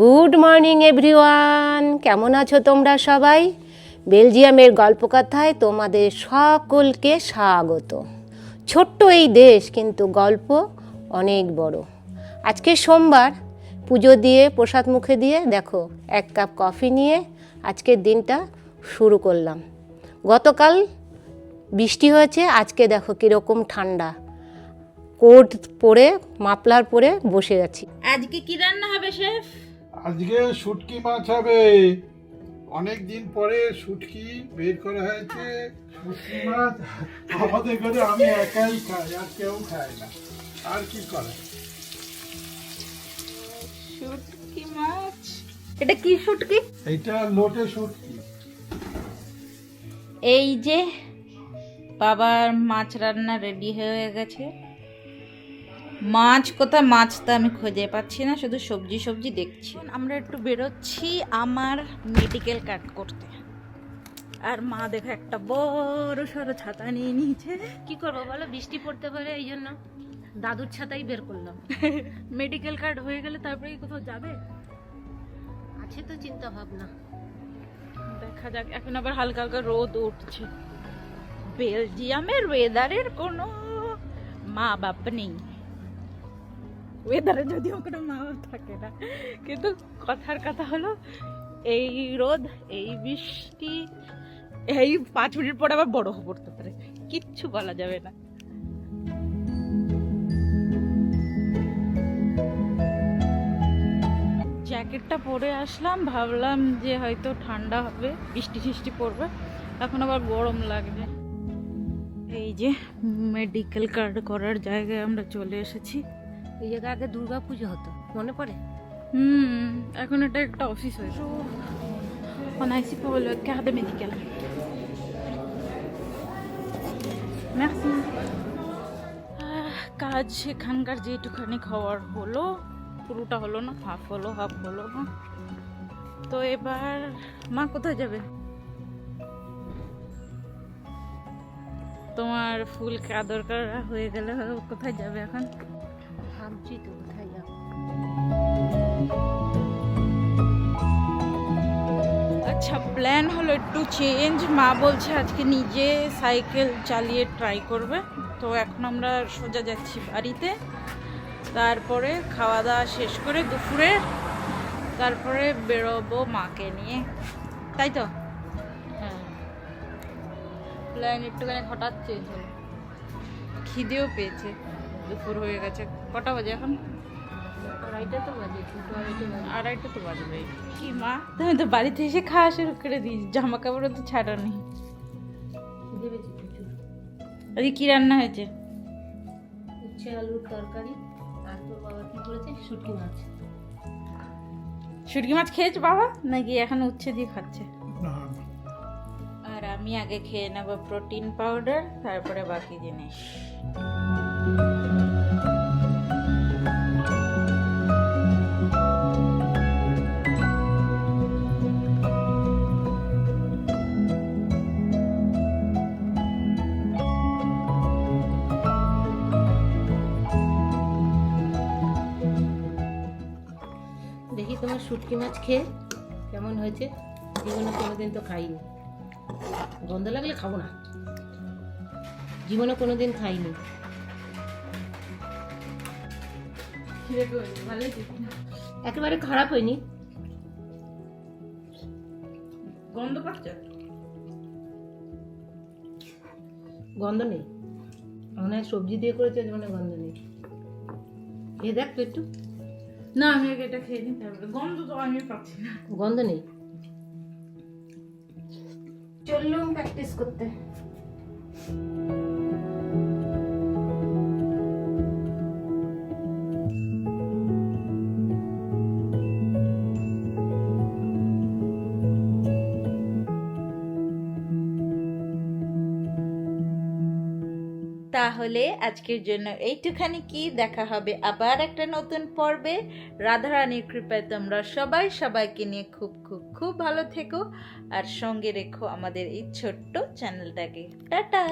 Good morning everyone, কেমন আছো তোমরা সবাই? বেলজিয়ামের গল্পকথায় তোমাদের সকলকে স্বাগত। ছোট্ট এই দেশ, কিন্তু গল্প অনেক বড়। আজকে সোমবার, পুজো দিয়ে প্রসাদ মুখে দিয়ে দেখো এক কাপ কফি নিয়ে আজকের দিনটা শুরু করলাম। গতকাল বৃষ্টি হয়েছে, আজকে দেখো কীরকম ঠান্ডা। কোট পরে মাফলার পরে বসে আছি। আজকে কি রান্না হবে শেফ? আজকে শুটকি মাছ হবে। অনেক দিন পরে শুটকি বের করা হয়েছে। শুটকি মাছ আমাদের ঘরে আমি একাই খাই, আর কেউ খায় না। আর কি করে? শুটকি মাছ। এটা কি শুটকি? এইটা লোটে শুটকি। এই যে বাবার মাছ রান্না রেডি হয়ে গেছে। মাছ কোথায়? মাছ তো আমি খুঁজে পাচ্ছি না, শুধু সবজি সবজি দেখছি। আমরা একটু বেরোচ্ছি আমার মেডিকেল কার্ড করতে। আর মা দেখো একটা বড় সড়ো ছাতা নিয়ে নিয়েছে। কি করবো বলো, বৃষ্টি পড়তে পারে, এই জন্য দাদুর ছাতাই বের করলাম। মেডিকেল কার্ড হয়ে গেলে তারপরে কোথাও যাবে? আছে তো চিন্তা ভাবনা, দেখা যাক। এখন আবার হালকা হালকা রোদ উঠছে। বেলজিয়ামের ওয়েদারের কোনো মা বাপ নেই। ওয়েদারে যদিও কোনো মা বাপ থাকে না, কিন্তু কথার কথা হলো এই রোদ, এই বৃষ্টি, এই 5 মিনিট পর আবার বরফ পড়তে পারে, কিচ্ছু বলা যাবে না। জ্যাকেটটা পরে আসলাম, ভাবলাম যে হয়তো ঠান্ডা হবে, বৃষ্টি ফিষ্টি পড়বে, এখন আবার গরম লাগবে। এই যে মেডিকেল কার্ড করার জায়গায় আমরা চলে এসেছি। এই জায়গায় আগে দুর্গা পুজো হতো, মনে পড়ে? এখন এটা একটা অফিস হয়েছে। On a ici pour le carte médicale. Merci. কাজ এখানকার যেটুখানি খাওয়ার হলো, পুরোটা হলো না, হাফ হলো হাফ হলো না। তো এবার মা কোথায় যাবে? তোমার ফুল আদর করা হয়ে গেলে কোথায় যাবে এখন? ভাবছি তো কোথায় যাবো। আচ্ছা, প্ল্যান হলো একটু চেঞ্জ। মা বলছে আজকে নিজে সাইকেল চালিয়ে ট্রাই করবে। তো এখন আমরা সোজা যাচ্ছি বাড়িতে, তারপরে খাওয়া দাওয়া শেষ করে দুপুরে তারপরে বেরোবো মাকে নিয়ে, তাই তো? হ্যাঁ, প্ল্যান একটুখানি হঠাৎ চেঞ্জ হলো। খিদেও পেয়েছে, দুপুর হয়ে গেছে। কটা বাজে এখন? আড়াইটা তো বাজে, আড়াইটা তো বাজবে। কি মা, তুমি তো বাড়িতে এসে খাওয়া শুরু করে দিস, জামা কাপড়ও তো ছাড়া নেই। খিদে পেয়েছে প্রচুর। আজকে কি রান্না হয়েছে? উচ্ছে আলুর তরকারি, আর তোর বাবা কি করেছে? শুটকি মাছ। শুটকি মাছ খেয়েছো বাবা, নাকি এখন উচ্ছে দিয়ে খাচ্ছে? না, আর আমি আগে খেয়ে নেবো প্রোটিন পাউডার, তারপরে বাকি জিনিস। দেখি তোমার শুটকি মাছ খেয়ে কেমন হয়েছে। জীবনে কোনোদিন তো খাইনি, গন্ধ লাগলে খাবো না। জীবনে কোনোদিন খাইনি। একেবারে খারাপ হয়নি। গন্ধ পাচ্ছে? গন্ধ নেই, মনে হয় সবজি দিয়ে করেছে, মানে গন্ধ নেই। খেয়ে দেখ তো একটু। না, আমি আগে এটা খেয়ে নিই, তারপরে গন্ধ তো আমি পাচ্ছি না। গন্ধ নেই। চললুম প্র্যাকটিস করতে। তাহলে আজকের জন্য এইটুখানি, কি দেখা হবে আবার একটা নতুন পর্বে। রাধারানীর কৃপায় তোমরা সবাই সবাইকে নিয়ে খুব খুব খুব ভালো থেকো, আর সঙ্গে রেখো আমাদের এই ছোট্ট চ্যানেলটাকে। টাটা।